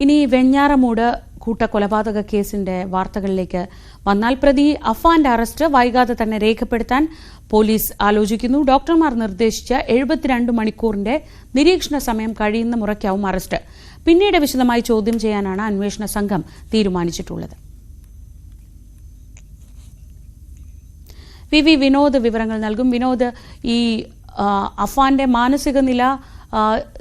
ഇനി വെഞ്ഞാറമൂട് കൂട്ടക്കൊലപാതക കേസിന്റെ വാർത്തകളിലേക്ക് വന്നാൽ പ്രതി അഫാന്റെ അറസ്റ്റ് വൈകാതെ തന്നെ രേഖപ്പെടുത്താൻ പോലീസ് ആലോചിക്കുന്നു. ഡോക്ടർമാർ നിർദ്ദേശിച്ച 72 മണിക്കൂറിന്റെ നിരീക്ഷണ സമയം കഴിയുന്ന മുറയ്ക്കാവും അറസ്റ്റ്. പിന്നീട് വിശദമായി ചോദ്യം ചെയ്യാനാണ് അന്വേഷണ സംഘം തീരുമാനിച്ചിട്ടുള്ളത്. വി വിനോദ് വിവരങ്ങൾ നൽകും. വിനോദ്, ഈ അഫാന്റെ മാനസിക നില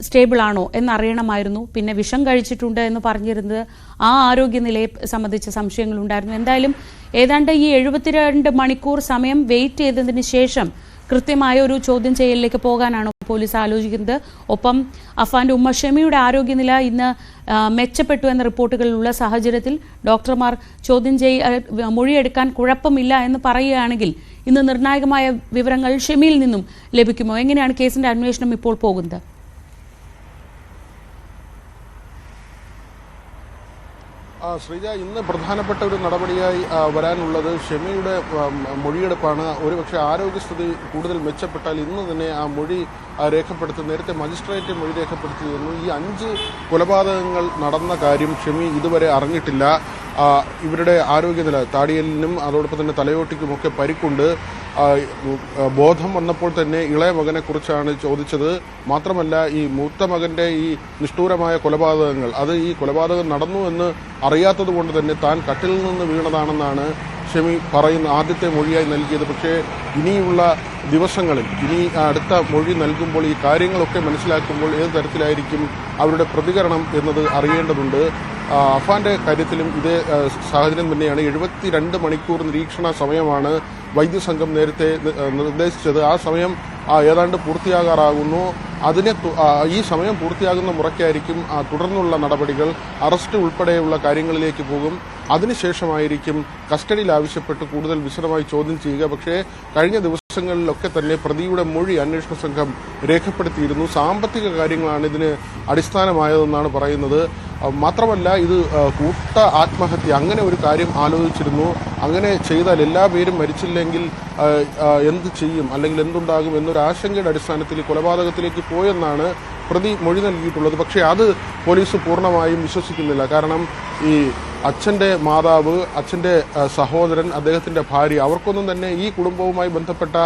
സ്റ്റേബിൾ ആണോ എന്നറിയണമായിരുന്നു. പിന്നെ വിഷം കഴിച്ചിട്ടുണ്ട് എന്ന് പറഞ്ഞിരുന്നത് ആ ആരോഗ്യനിലയെ സംബന്ധിച്ച സംശയങ്ങളുണ്ടായിരുന്നു. എന്തായാലും ഏതാണ്ട് ഈ 72 മണിക്കൂർ സമയം വെയിറ്റ് ചെയ്തതിന് ശേഷം കൃത്യമായ ഒരു ചോദ്യം ചെയ്യലിലേക്ക് പോകാനാണ് പോലീസ് ആലോചിക്കുന്നത്. ഒപ്പം അഫാന്റെ ഉമ്മ ഷെമിയുടെ ആരോഗ്യനില ഇന്ന് മെച്ചപ്പെട്ടു എന്ന റിപ്പോർട്ടുകളുള്ള സാഹചര്യത്തിൽ ഡോക്ടർമാർ മൊഴിയെടുക്കാൻ കുഴപ്പമില്ല എന്ന് പറയുകയാണെങ്കിൽ ഇന്ന് നിർണായകമായ വിവരങ്ങൾ ഷെമിയിൽ നിന്നും ലഭിക്കുമോ? എങ്ങനെയാണ് കേസിന്റെ അന്വേഷണം ഇപ്പോൾ പോകുന്നത്? ശ്രീജ, ഇന്ന് പ്രധാനപ്പെട്ട ഒരു നടപടിയായി വരാനുള്ളത് ഷെമിയുടെ മൊഴിയെടുപ്പാണ്. ഒരുപക്ഷെ ആരോഗ്യസ്ഥിതി കൂടുതൽ മെച്ചപ്പെട്ടാൽ ഇന്ന് തന്നെ ആ മൊഴി രേഖപ്പെടുത്തും. നേരത്തെ മജിസ്ട്രേറ്റ് മൊഴി രേഖപ്പെടുത്തിയിരുന്നു. ഈ 5 കൊലപാതകങ്ങൾ നടന്ന കാര്യം ഷെമി ഇതുവരെ അറിഞ്ഞിട്ടില്ല. ഇവരുടെ ആരോഗ്യനില, താടിയലിനും അതോടൊപ്പം തന്നെ തലയോട്ടിക്കുമൊക്കെ പരിക്കുണ്ട്. ബോധം വന്നപ്പോൾ തന്നെ ഇളയ മകനെ കുറിച്ചാണ് ചോദിച്ചത്. മാത്രമല്ല, ഈ മൂത്ത മകന്റെ ഈ നിഷ്ഠൂരമായ കൊലപാതകങ്ങൾ, അത് ഈ കൊലപാതകം നടന്നു എന്ന് അറിയാത്തത് കൊണ്ട് തന്നെ താൻ കട്ടിലിൽ നിന്ന് വീണതാണെന്നാണ് ഷെമി പറയുന്ന ആദ്യത്തെ മൊഴിയായി നൽകിയത്. പക്ഷേ ഇനിയുള്ള ദിവസങ്ങളിൽ ഇനി അടുത്ത മൊഴി നൽകുമ്പോൾ ഈ കാര്യങ്ങളൊക്കെ മനസ്സിലാക്കുമ്പോൾ ഏത് തരത്തിലായിരിക്കും അവരുടെ പ്രതികരണം എന്നത് അറിയേണ്ടതുണ്ട്. അഫാന്റെ കാര്യത്തിലും ഇതേ സാഹചര്യം തന്നെയാണ്. 72 മണിക്കൂർ നിരീക്ഷണ സമയമാണ് വൈദ്യസംഘം നേരത്തെ നിർദ്ദേശിച്ചത്. ആ സമയം ഏതാണ്ട് പൂർത്തിയാകാറാകുന്നു. ഈ സമയം പൂർത്തിയാകുന്ന മുറയ്ക്കായിരിക്കും തുടർന്നുള്ള നടപടികൾ, അറസ്റ്റ് ഉൾപ്പെടെയുള്ള കാര്യങ്ങളിലേക്ക് പോകും. അതിനുശേഷമായിരിക്കും കസ്റ്റഡിയിൽ ആവശ്യപ്പെട്ട് കൂടുതൽ വിശദമായി ചോദ്യം ചെയ്യുക. പക്ഷേ കഴിഞ്ഞ ദിവസങ്ങളിലൊക്കെ തന്നെ പ്രതിയുടെ മൊഴി അന്വേഷണ സംഘം രേഖപ്പെടുത്തിയിരുന്നു. സാമ്പത്തിക കാര്യങ്ങളാണ് ഇതിന് അടിസ്ഥാനമായതെന്നാണ് പറയുന്നത്. മാത്രമല്ല, ഇത് കൂട്ട ആത്മഹത്യ അങ്ങനെ ഒരു കാര്യം ആലോചിച്ചിരുന്നു. അങ്ങനെ ചെയ്താൽ എല്ലാ പേരും മരിച്ചില്ലെങ്കിൽ എന്ത് ചെയ്യും, അല്ലെങ്കിൽ എന്തുണ്ടാകും എന്നൊരു ആശങ്കയുടെ അടിസ്ഥാനത്തിൽ കൊലപാതകത്തിലേക്ക് പോയെന്നാണ് പ്രതി മൊഴി നൽകിയിട്ടുള്ളത്. പക്ഷേ അത് പോലീസ് പൂർണ്ണമായും വിശ്വസിക്കുന്നില്ല. കാരണം ഈ അച്ഛൻ്റെ മാതാവ്, അച്ഛൻ്റെ സഹോദരൻ, അദ്ദേഹത്തിൻ്റെ ഭാര്യ, അവർക്കൊന്നും തന്നെ ഈ കുടുംബവുമായി ബന്ധപ്പെട്ട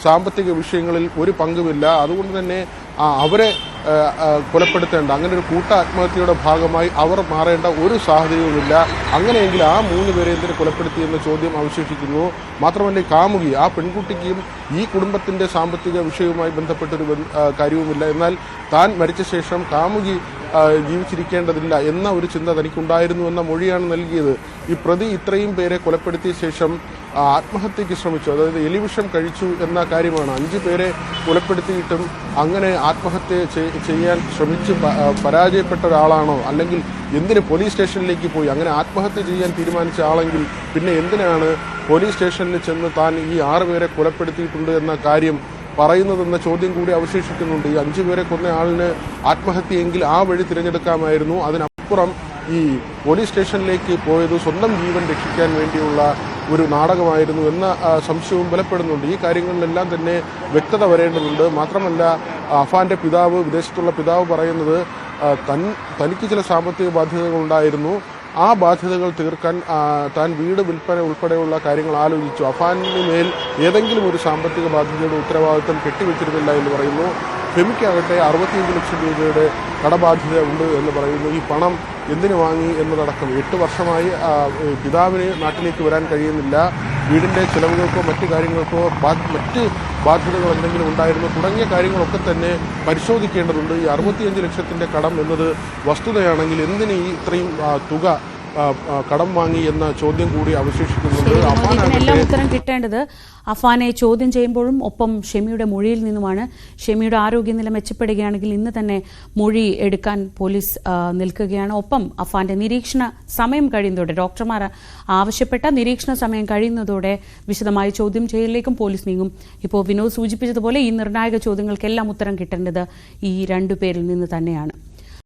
സാമ്പത്തിക വിഷയങ്ങളിൽ ഒരു പങ്കുമില്ല. അതുകൊണ്ട് തന്നെ അവരെ കൊലപ്പെടുത്തേണ്ട, അങ്ങനെ ഒരു കൂട്ട ആത്മഹത്യയുടെ ഭാഗമായി അവർ മാറേണ്ട ഒരു സാഹചര്യവുമില്ല. അങ്ങനെയെങ്കിൽ ആ 3 പേരെ എന്തിന് കൊലപ്പെടുത്തിയെന്ന ചോദ്യം അവശേഷിക്കുന്നു. മാത്രമല്ല, കാമുകി, ആ പെൺകുട്ടിക്കും ഈ കുടുംബത്തിൻ്റെ സാമ്പത്തിക വിഷയവുമായി ബന്ധപ്പെട്ടൊരു കാര്യവുമില്ല. എന്നാൽ താൻ മരിച്ച ശേഷം കാമുകി ജീവിച്ചിരിക്കേണ്ടതില്ല എന്ന ഒരു ചിന്ത തനിക്കുണ്ടായിരുന്നു എന്ന മൊഴിയാണ് നൽകിയത്. ഈ പ്രതി ഇത്രയും പേരെ കൊലപ്പെടുത്തിയ ശേഷം ആത്മഹത്യയ്ക്ക് ശ്രമിച്ചു, അതായത് എലിവിഷം കഴിച്ചു എന്ന കാര്യമാണ്. 5 പേരെ കൊലപ്പെടുത്തിയിട്ടും അങ്ങനെ ആത്മഹത്യ ചെയ്യാൻ ശ്രമിച്ച് പരാജയപ്പെട്ട ഒരാളാണോ, അല്ലെങ്കിൽ എന്തിന് പോലീസ് സ്റ്റേഷനിലേക്ക് പോയി? അങ്ങനെ ആത്മഹത്യ ചെയ്യാൻ തീരുമാനിച്ച ആളെങ്കിൽ പിന്നെ എന്തിനാണ് പോലീസ് സ്റ്റേഷനിൽ ചെന്ന് താൻ ഈ 6 പേരെ കൊലപ്പെടുത്തിയിട്ടുണ്ട് എന്ന കാര്യം പറയുന്നതെന്ന ചോദ്യം കൂടി അവശേഷിക്കുന്നുണ്ട്. ഈ 5 പേരെ കൊന്ന ആളിന് ആത്മഹത്യയെങ്കിൽ ആ വഴി തിരഞ്ഞെടുക്കാമായിരുന്നു. അതിനപ്പുറം ഈ പോലീസ് സ്റ്റേഷനിലേക്ക് പോയത് സ്വന്തം ജീവൻ രക്ഷിക്കാൻ വേണ്ടിയുള്ള ഒരു നാടകമായിരുന്നു എന്ന സംശയവും ബലപ്പെടുന്നുണ്ട്. ഈ കാര്യങ്ങളിലെല്ലാം തന്നെ വ്യക്തത വരേണ്ടതുണ്ട്. മാത്രമല്ല, അഫാന്റെ പിതാവ്, വിദേശത്തുള്ള പിതാവ് പറയുന്നത് തനിക്ക് ചില സാമ്പത്തിക ബാധ്യതകളുണ്ടായിരുന്നു. ആ ബാധ്യതകൾ തീർക്കാൻ താൻ വീട് വിൽപ്പന ഉൾപ്പെടെയുള്ള കാര്യങ്ങൾ ആലോചിച്ചു. അഫാനിന് മേൽ ഏതെങ്കിലും ഒരു സാമ്പത്തിക ബാധ്യതയുടെ ഉത്തരവാദിത്തം കെട്ടിവെച്ചിരുന്നില്ല എന്ന് പറയുന്നു. ഫെമിക്കാകട്ടെ 65 ലക്ഷം രൂപയുടെ കടബാധ്യത ഉണ്ട് എന്ന് പറയുന്നു. ഈ പണം എന്തിനു വാങ്ങി എന്നതടക്കം 8 വർഷമായി പിതാവിന് നാട്ടിലേക്ക് വരാൻ കഴിയുന്നില്ല. വീടിൻ്റെ ചിലവുകൾക്കോ മറ്റു കാര്യങ്ങൾക്കോ മറ്റ് ബാധ്യതകൾ എന്തെങ്കിലും ഉണ്ടായിരുന്നു തുടങ്ങിയ കാര്യങ്ങളൊക്കെ തന്നെ പരിശോധിക്കേണ്ടതുണ്ട്. ഈ 65 ലക്ഷത്തിൻ്റെ കടം എന്നത് വസ്തുതയാണെങ്കിൽ എന്തിന് ഈ ഇത്രയും തുക കടം വാങ്ങി എന്ന ചോദ്യം കൂടി അവശേഷിക്കുന്നുണ്ട്. ഇതിനെല്ലാം ഉത്തരം കിട്ടേണ്ടത് അഫാനെ ചോദ്യം ചെയ്യുമ്പോഴും ഒപ്പം ഷെമിയുടെ മൊഴിയിൽ നിന്നുമാണ്. ഷെമിയുടെ ആരോഗ്യനില മെച്ചപ്പെടുകയാണെങ്കിൽ ഇന്ന് തന്നെ മൊഴി എടുക്കാൻ പോലീസ് നിൽക്കുകയാണ്. ഒപ്പം അഫാന്റെ നിരീക്ഷണ സമയം കഴിയുന്നതോടെ, ഡോക്ടർമാർ ആവശ്യപ്പെട്ട നിരീക്ഷണ സമയം കഴിയുന്നതോടെ വിശദമായ ചോദ്യം ചെയ്യലിലേക്കും പോലീസ് നീങ്ങും. ഇപ്പോൾ വിനോദ് സൂചിപ്പിച്ചതുപോലെ ഈ നിർണായക ചോദ്യങ്ങൾക്കെല്ലാം ഉത്തരം കിട്ടേണ്ടത് ഈ 2 പേരിൽ നിന്ന് തന്നെയാണ്.